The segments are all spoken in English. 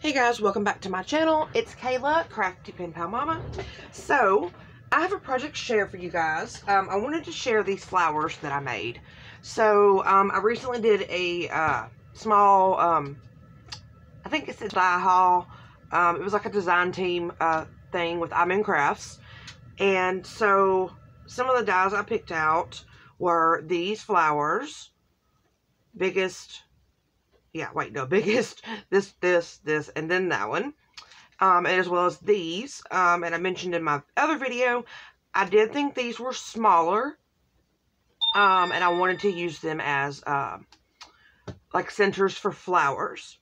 Hey guys, welcome back to my channel. It's Kayla, Crafty Pen Pal Mama. So, I have a project to share for you guys. I wanted to share these flowers that I made. So, I recently did a small, I think it's a die haul. It was like a design team thing with iMooncrafts. And so, some of the dies I picked out were these flowers. Biggest, this, and then that one. As well as these. And I mentioned in my other video, I did think these were smaller. And I wanted to use them as, like centers for flowers.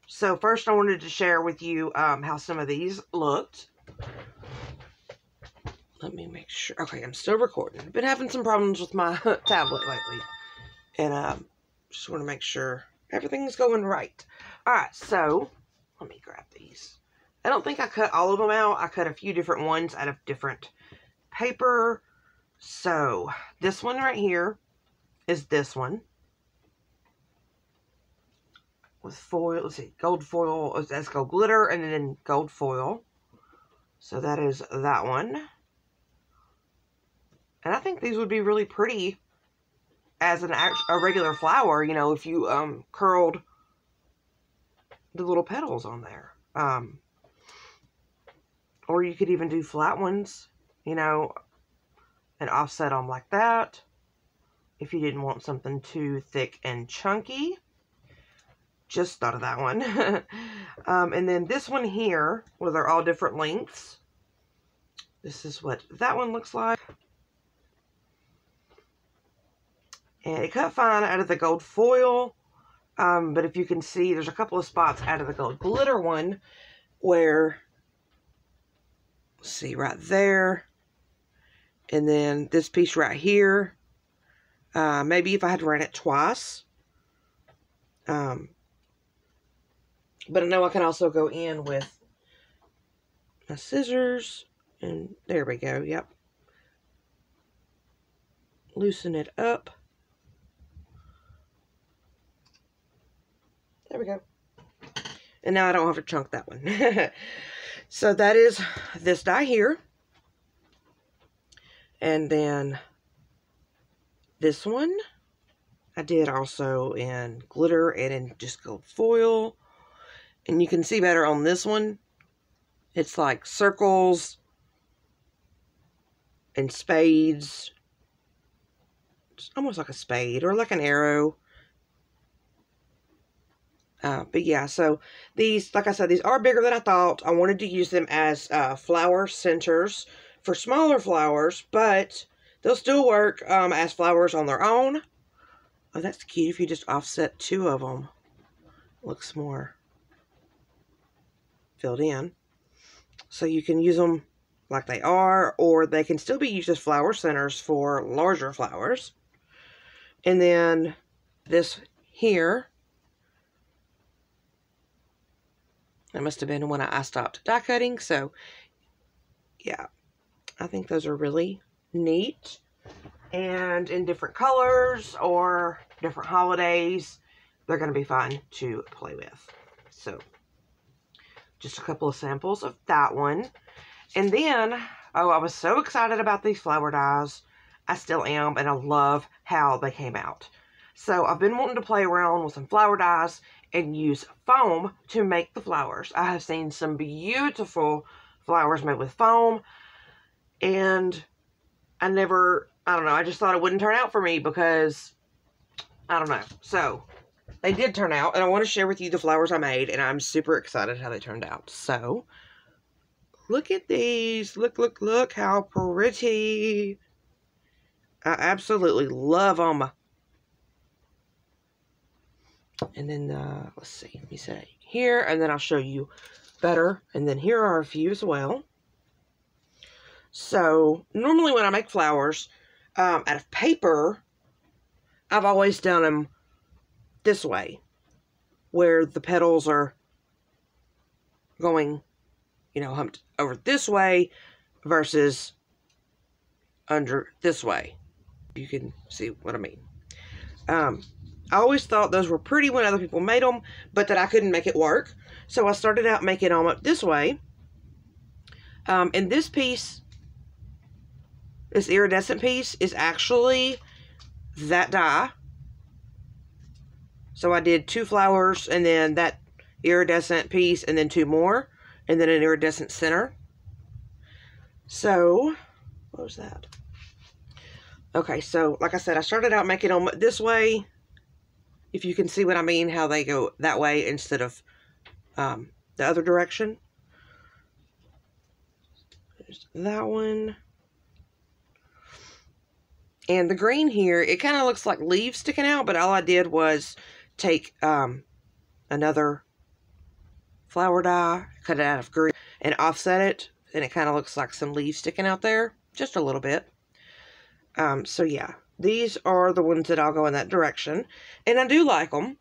So first I wanted to share with you, how some of these looked. Let me make sure. Okay, I'm still recording. I've been having some problems with my tablet lately. And, just want to make sure everything's going right. Alright, so, let me grab these. I don't think I cut all of them out. I cut a few different ones out of different paper. So, this one right here is this one. With foil, let's see, gold foil, that's gold glitter, and then gold foil. So that is that one. And I think these would be really pretty as a regular flower, you know, if you curled the little petals on there. Or you could even do flat ones, you know, and offset them like that. If you didn't want something too thick and chunky. Just thought of that one. And then this one here, where they're all different lengths. This is what that one looks like. And it cut fine out of the gold foil. But if you can see, there's a couple of spots out of the gold glitter one where, let's see, right there. And then this piece right here. Maybe if I had to run it twice. But I know I can also go in with my scissors. And there we go, yep. Loosen it up. There we go. And now I don't have to chunk that one. So that is this die here. And then this one I did also in glitter and in just gold foil. And you can see better on this one. It's like circles and spades. It's almost like a spade or like an arrow. But yeah, so these, like I said, these are bigger than I thought. I wanted to use them as flower centers for smaller flowers, but they'll still work as flowers on their own. Oh, that's cute if you just offset two of them. Looks more filled in. So you can use them like they are, or they can still be used as flower centers for larger flowers. And then this here, that must have been when I stopped die cutting. So, yeah, I think those are really neat. And in different colors or different holidays, they're going to be fun to play with. So, just a couple of samples of that one. And then, oh, I was so excited about these flower dies. I still am, and I love how they came out. So, I've been wanting to play around with some flower dies and use foam to make the flowers. I have seen some beautiful flowers made with foam, and I don't know, I just thought it wouldn't turn out for me because, I don't know. So, they did turn out, and I want to share with you the flowers I made, and I'm super excited how they turned out. So, look at these. Look how pretty. I absolutely love them. And then, let's see, let me say here, and then I'll show you better. And then here are a few as well. So, normally when I make flowers out of paper, I've always done them this way, where the petals are going, you know, humped over this way versus under this way. You can see what I mean. I always thought those were pretty when other people made them, but that I couldn't make it work. So I started out making them up this way. And this piece, this iridescent piece, is actually that die. So I did 2 flowers, and then that iridescent piece, and then 2 more, and then an iridescent center. So, what was that? Okay, so like I said, I started out making them this way. If you can see what I mean, how they go that way instead of the other direction. There's that one. And the green here, it kind of looks like leaves sticking out, but all I did was take another flower die, cut it out of green, and offset it, and it kind of looks like some leaves sticking out there, just a little bit. So yeah, these are the ones that I'll go in that direction, and I do like them.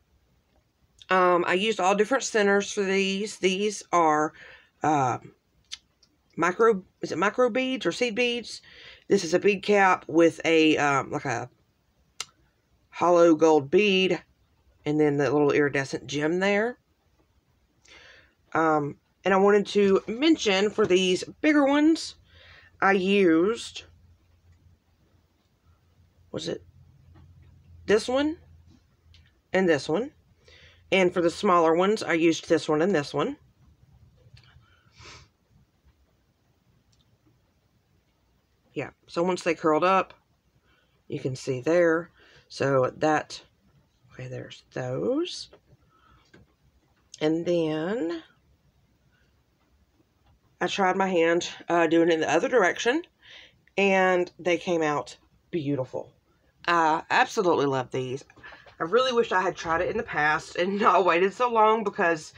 I used all different centers for these. These are micro beads or seed beads? This is a bead cap with a like a hollow gold bead, and then the little iridescent gem there. And I wanted to mention for these bigger ones, I used, was it this one and this one? And for the smaller ones, I used this one and this one. Yeah, so once they curled up, you can see there. So that, okay, there's those. And then I tried my hand doing it in the other direction, and they came out beautiful. I absolutely love these. I really wish I had tried it in the past and not waited so long, because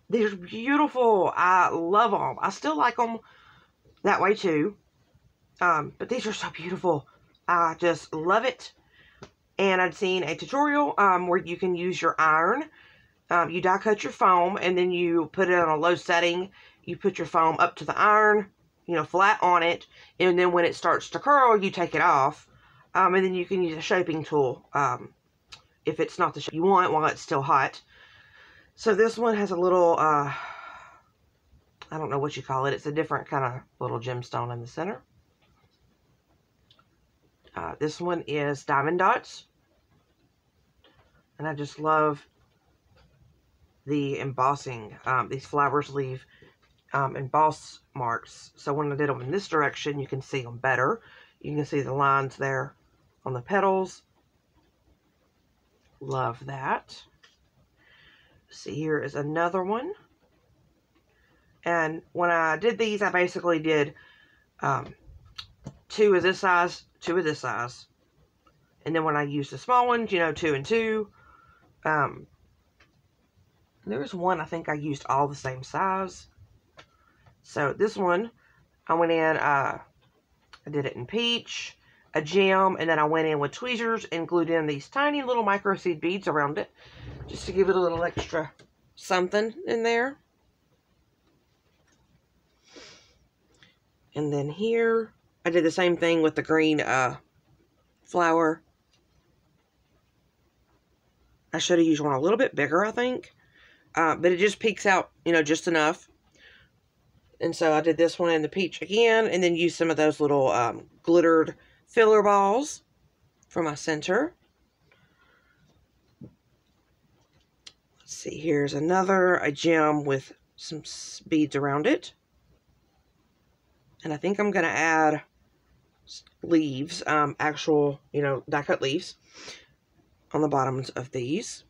they're beautiful. I love them. I still like them that way too. But these are so beautiful. I just love it. And I'd seen a tutorial where you can use your iron. You die cut your foam, and then you put it on a low setting. You put your foam up to the iron, you know, flat on it. And then when it starts to curl, you take it off. And then you can use a shaping tool if it's not the shape you want while it's still hot. So this one has a little, I don't know what you call it. It's a different kind of little gemstone in the center. This one is diamond dots. And I just love the embossing. These flowers leave emboss marks. So when I did them in this direction, you can see them better. You can see the lines there on the petals. Love that. See, here is another one. And when I did these, I basically did 2 of this size, 2 of this size. And then when I used the small ones, you know, 2 and 2. There's one I think I used all the same size. So this one, I went in, I did it in peach, a gem, and then I went in with tweezers and glued in these tiny little micro seed beads around it, just to give it a little extra something in there. And then here, I did the same thing with the green flower. I should have used one a little bit bigger, I think. But it just peeks out, you know, just enough. And so I did this one in the peach again, and then used some of those little glittered filler balls for my center. Let's see, here's a gem with some beads around it. And I think I'm going to add leaves, actual, you know, die cut leaves on the bottoms of these.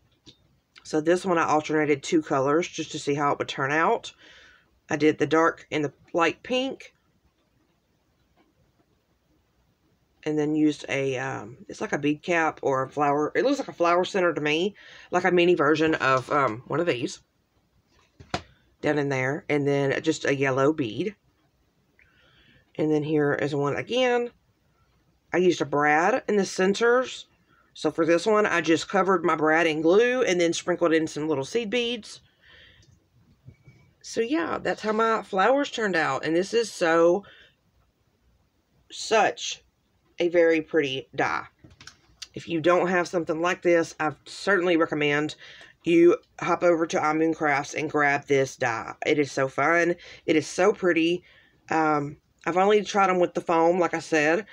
So this one I alternated 2 colors just to see how it would turn out. I did the dark and the light pink. And then used a, it's like a bead cap or a flower. It looks like a flower center to me. Like a mini version of one of these. Down in there. And then just a yellow bead. And then here is one again. I used a brad in the centers. So for this one, I just covered my brad in glue and then sprinkled in some little seed beads. So yeah, that's how my flowers turned out. And this is such a very pretty die. If you don't have something like this, I certainly recommend you hop over to iMooncrafts and grab this die. It is so fun. It is so pretty. I've only tried them with the foam, like I said,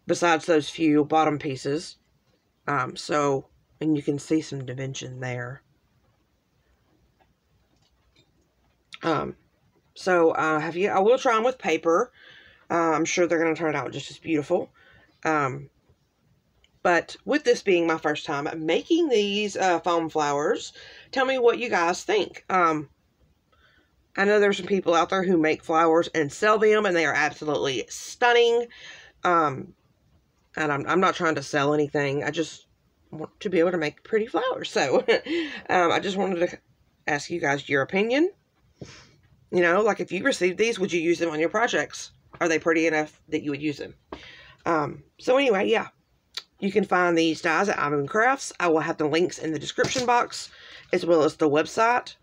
besides those few bottom pieces. And you can see some dimension there. I will try them with paper. I'm sure they're going to turn out just as beautiful. But with this being my first time making these foam flowers, tell me what you guys think. I know there's some people out there who make flowers and sell them, and they are absolutely stunning. And I'm not trying to sell anything. I just want to be able to make pretty flowers. So I just wanted to ask you guys your opinion. You know, like if you received these, would you use them on your projects? Are they pretty enough that you would use them? So anyway, yeah. You can find these dies at iMooncrafts. I will have the links in the description box, as well as the website,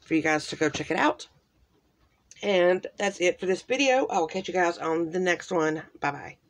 for you guys to go check it out. And that's it for this video. I will catch you guys on the next one. Bye-bye.